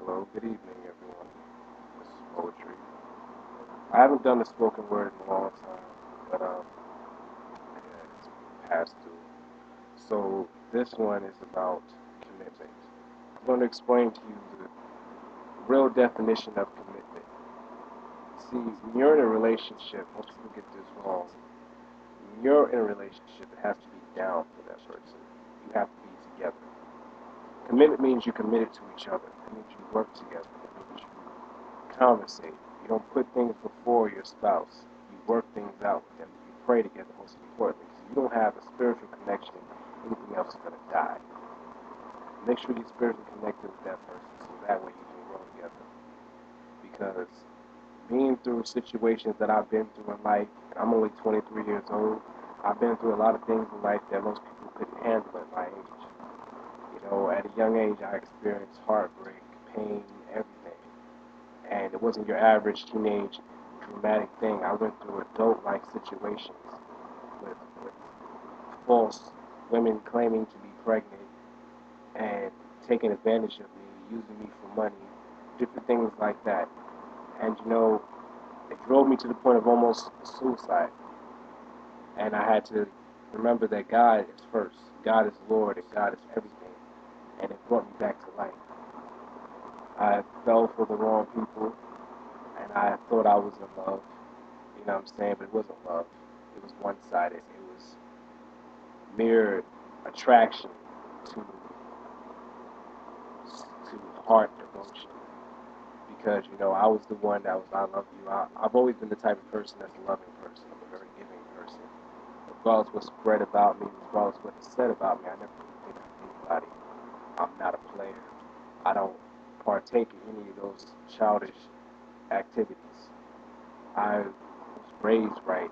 Hello, good evening, everyone. This is Poetry. I haven't done the spoken word in a long time, but yeah, it's past due. So this one is about commitment. I'm going to explain to you the real definition of commitment. See, when you're in a relationship, most people get this wrong. When you're in a relationship, it has to be down for that person. You have to be together. Commitment means you're committed to each other. It means you work together. It means you conversate. You don't put things before your spouse. You work things out with them. You pray together, most importantly. Because if you don't have a spiritual connection, anything else is going to die. Make sure you're spiritually connected with that person so that way you can grow together. Because being through situations that I've been through in life, and I'm only 23 years old, I've been through a lot of things in life that most people couldn't handle at my age. You know, at a young age, I experienced heartbreak, pain, everything. And it wasn't your average teenage dramatic thing. I went through adult-like situations with false women claiming to be pregnant and taking advantage of me, using me for money, different things like that. And you know, it drove me to the point of almost suicide. And I had to remember that God is first. God is Lord and God is everything. And it brought me back to life. I fell for the wrong people and I thought I was in love. You know what I'm saying? But it wasn't love. It was one-sided. It was mere attraction to heart devotion. Because, you know, I was the one that was, I love you. I've always been the type of person that's a loving person. I'm a very giving person. Regardless what's spread about me, regardless what is said about me, I never do things with anybody. I'm not a player. I don't partake in any of those childish activities. I was raised right,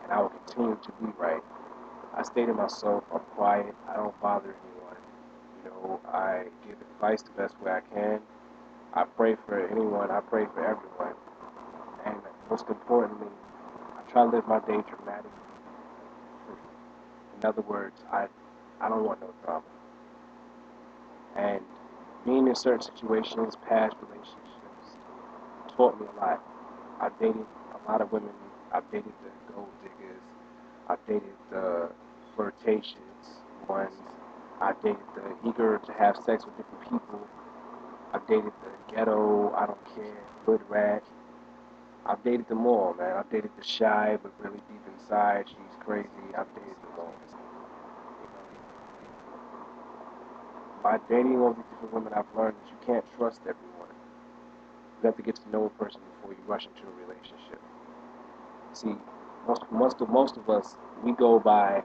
and I will continue to be right. I stay to myself. I'm quiet. I don't bother anyone. You know, I give advice the best way I can. I pray for anyone. I pray for everyone. And most importantly, I try to live my day dramatically free. In other words, I don't want no drama. And being in certain situations, past relationships, taught me a lot. I've dated a lot of women. I've dated the gold diggers. I've dated the flirtatious ones. I've dated the eager to have sex with different people. I've dated the ghetto, I don't care, hood rat. I've dated them all, man. I've dated the shy, but really deep inside, she's crazy. I've dated them all. By dating all these different women, I've learned that you can't trust everyone. You have to get to know a person before you rush into a relationship. See, most of us, we go by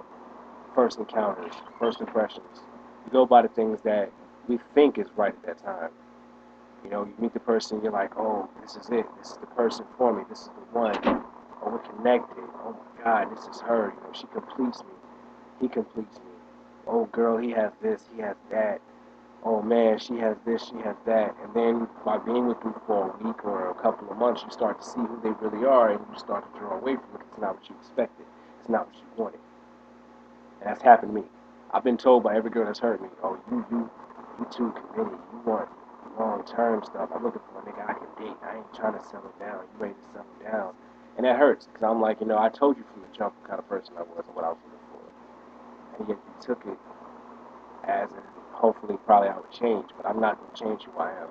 first encounters, first impressions. We go by the things that we think is right at that time. You know, you meet the person, you're like, oh, this is it. This is the person for me. This is the one. Oh, we're connected. Oh my God, this is her. You know, she completes me. He completes me. Oh, girl, he has this. He has that. Oh man, she has this. She has that. And then by being with them for a week or a couple of months, you start to see who they really are, and you start to draw away from it. It's not what you expected. It's not what you wanted. And that's happened to me. I've been told by every girl that's hurt me, oh, you too committed. You want long-term stuff. I'm looking for a nigga I can date. I ain't trying to settle down. You ready to settle down? And that hurts because I'm like, you know, I told you from the jump what kind of person I was and what I was looking for. And yet you took it as in hopefully probably I would change, but I'm not going to change who I am.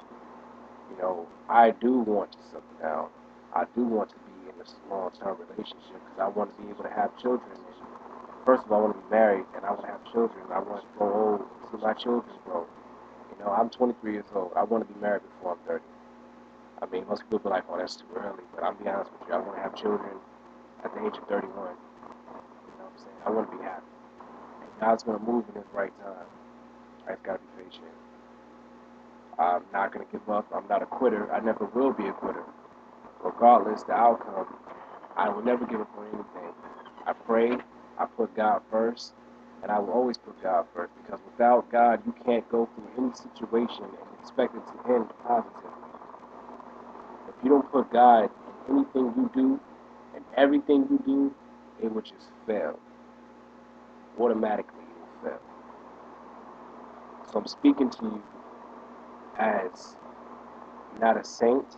You know, I do want to settle down. I do want to be in this long-term relationship because I want to be able to have children. And first of all, I want to be married and I want to have children. I want to grow old and see my children grow. You know, I'm 23 years old. I want to be married before I'm 30. I mean, most people be like, oh, that's too early. But I'll be honest with you. I want to have children at the age of 31. You know what I'm saying? I want to be happy. And God's going to move in His right time. I just got to be patient. I'm not going to give up. I'm not a quitter. I never will be a quitter. Regardless the outcome, I will never give up on anything. I pray. I put God first. And I will always put God first. Because without God, you can't go through any situation and expect it to end positively. If you don't put God in anything you do and everything you do, it will just fail. Automatically, it will fail. So I'm speaking to you as not a saint,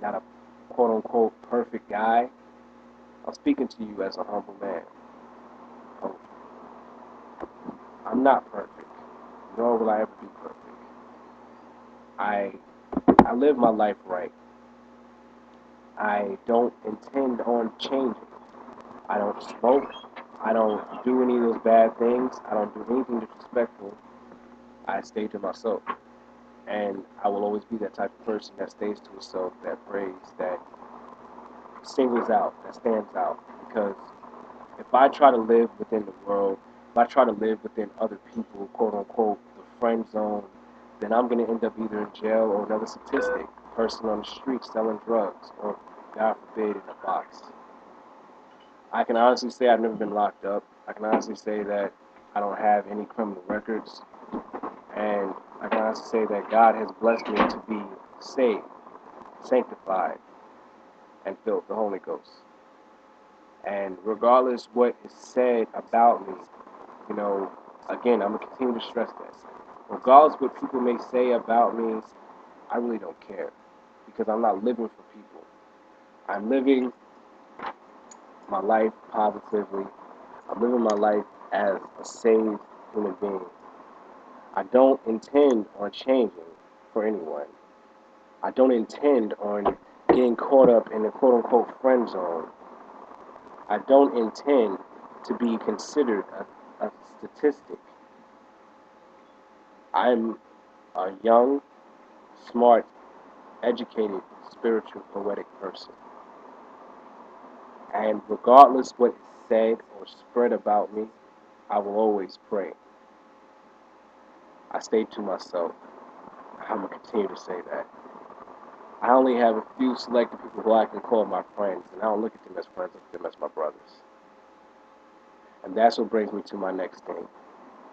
not a quote-unquote perfect guy. I'm speaking to you as a humble man. Oh, I'm not perfect, nor will I ever be perfect. I I live my life right. I don't intend on changing. I don't smoke. I don't do any of those bad things. I don't do anything disrespectful. I stay to myself. And I will always be that type of person that stays to itself, that prays, that singles out, that stands out. Because if I try to live within the world, if I try to live within other people, quote unquote, the friend zone, then I'm going to end up either in jail or another statistic, person on the street selling drugs, or God forbid, in a box. I can honestly say I've never been locked up. I can honestly say that I don't have any criminal records. And I can honestly say that God has blessed me to be saved, sanctified, and filled with the Holy Ghost. And regardless what is said about me, you know, again, I'm going to continue to stress this. Regardless what people may say about me, I really don't care. Because I'm not living for people. I'm living my life positively. I'm living my life as a saved human being. I don't intend on changing for anyone. I don't intend on getting caught up in the quote-unquote friend zone. I don't intend to be considered a statistic. I'm a young, smart, educated, spiritual, poetic person. And regardless what is said or spread about me, I will always pray. I stay to myself. I'm going to continue to say that. I only have a few selected people who I can call my friends, and I don't look at them as friends, I look at them as my brothers. And that's what brings me to my next thing.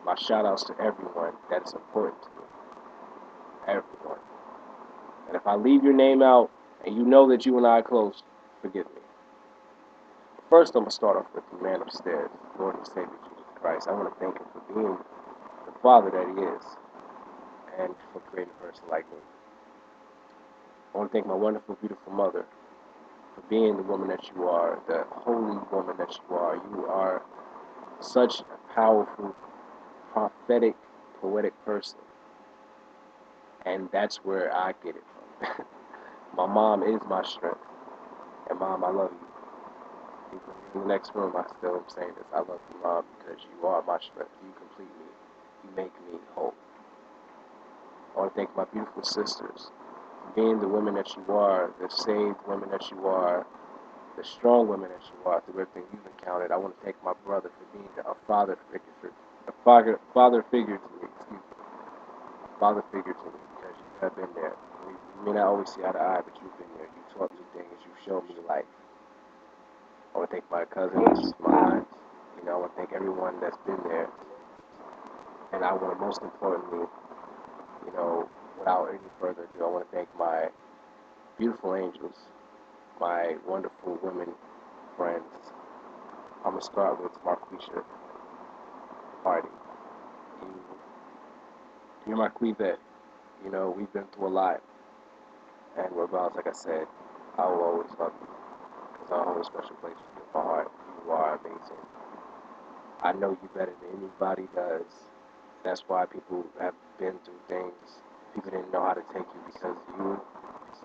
My shout outs to everyone that is important to me. Everyone. And if I leave your name out and you know that you and I are close, forgive me. First, I'm going to start off with the man upstairs, Lord and Savior Jesus Christ. I want to thank him for being the father that he is and for creating a person like me. I want to thank my wonderful, beautiful mother for being the woman that you are, the holy woman that you are. You are such a powerful, prophetic, poetic person. And that's where I get it from. My mom is my strength. And Mom, I love you. Even in the next room, I still am saying this. I love you, Mom, because you are my strength. You complete me. You make me whole. I want to thank my beautiful sisters for being the women that you are, the saved women that you are, the strong women that you are through everything you've encountered. I want to thank my brother for being a father figure, father figure to me. Excuse me, a father figure to me because you have been there. You may not always see eye to eye, but you've been there. You taught me things. You showed me life. I want to thank my cousins, my aunts. I want to thank everyone that's been there. And I want to most importantly, without any further ado, I want to thank my beautiful angels, my wonderful women friends. I'm going to start with Marquisha Hardy. You're my Quebec. We've been through a lot. And regardless, like I said, I will always love you. Because I hold a special place in my heart. You are amazing. I know you better than anybody does. That's why people have been through things. People didn't know how to take you because you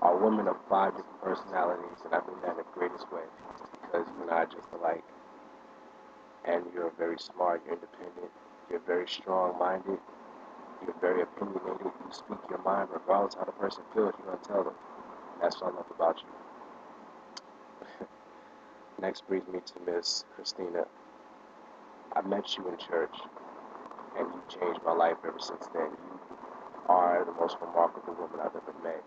are a woman of 5 different personalities, and I mean that in the greatest way. Because you and I are just alike. And you're very smart, you're independent, you're very strong-minded, you're very opinionated, you speak your mind regardless of how the person feels, you're going to tell them. That's what I love about you. Next brings me to Miss Christina. I met you in church, and you changed my life ever since then. You are the most remarkable woman I've ever met.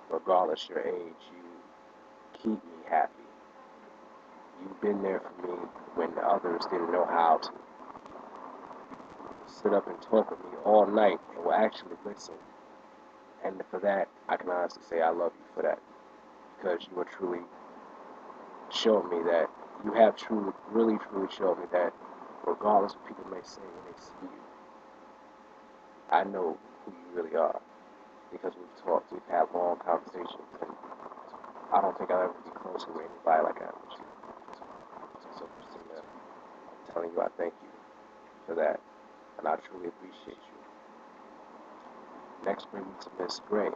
Regardless your age, you keep me happy. You've been there for me when others didn't know how to. Sit up and talk with me all night and will actually listen. And for that, I can honestly say I love you for that. Because you are truly showing me that, you have truly, really, truly shown me that regardless of what people may say when they see you, I know who you really are. because we've talked, we've had long conversations, and I don't think I'll ever be closer with anybody like I am with you. So, Christina, I'm telling you, I thank you for that, and I truly appreciate you. Next, bring me to Miss Gray.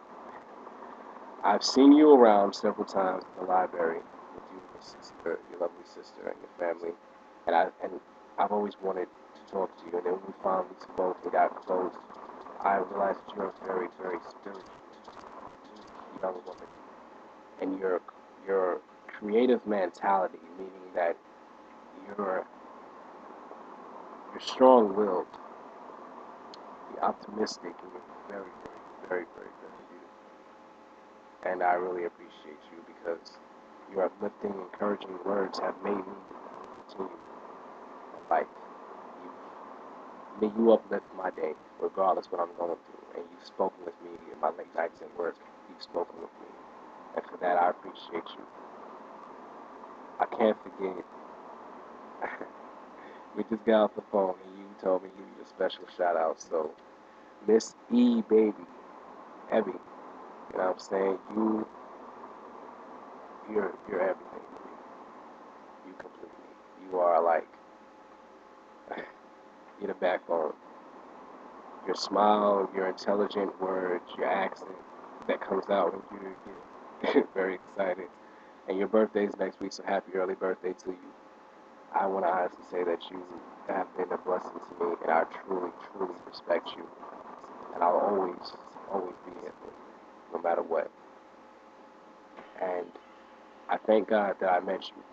I've seen you around several times in the library with you and your sister, your lovely sister, and your family, and I've always wanted to talk to you. And then when we finally spoke and got close, I realized that you're a very, very spiritual young woman, and your creative mentality, meaning that you're you're strong-willed, you're optimistic, and you're very, very, very, very, very beautiful. And I really appreciate you because your uplifting, encouraging words have made me continue in life. You uplift my day, regardless what I'm going through. And you've spoken with me in my late nights and work. You've spoken with me. And for that, I appreciate you. I can't forget. We just got off the phone and you told me you need a special shout out. So, Miss E, baby, Evie, you know what I'm saying? You're everything to me. You complete me. You are like, you're the backbone. Your smile, your intelligent words, your accent that comes out when you get very excited. And your birthday's next week, so happy early birthday to you. I want to honestly say that you have been a blessing to me, and I truly, truly respect you. And I'll always, always be here for you, no matter what. And I thank God that I met you.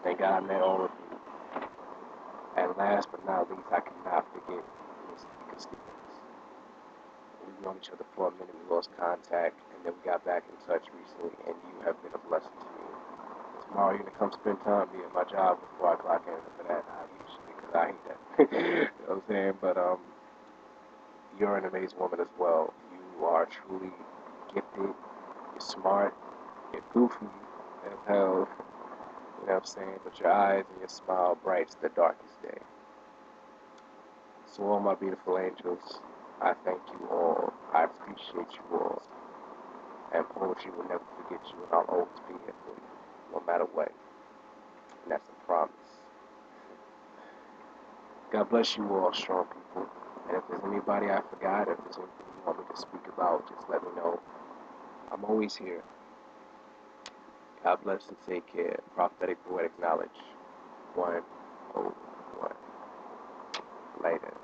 Thank God I met all of you. And last but not least, I cannot forget Miss Nika Stevens. We've known each other for a minute, we lost contact, and then we got back in touch recently, and you have been a blessing to me. Tomorrow you're going to come spend time with me at my job before I clock in. For that, I usually, because I hate that. You know what I'm saying? But you're an amazing woman as well. You are truly gifted, you're smart, you're goofy as hell, you know what I'm saying? But your eyes and your smile brights the darkest day. So all my beautiful angels, I thank you all. I appreciate you all. And poetry will never forget you, and I'll always be here for you, no matter what. And that's a promise. God bless you all, strong people. And if there's anybody I forgot, if there's anything you want me to speak about, just let me know. I'm always here. God bless and take care. Prophetic poetic knowledge. 101. Later.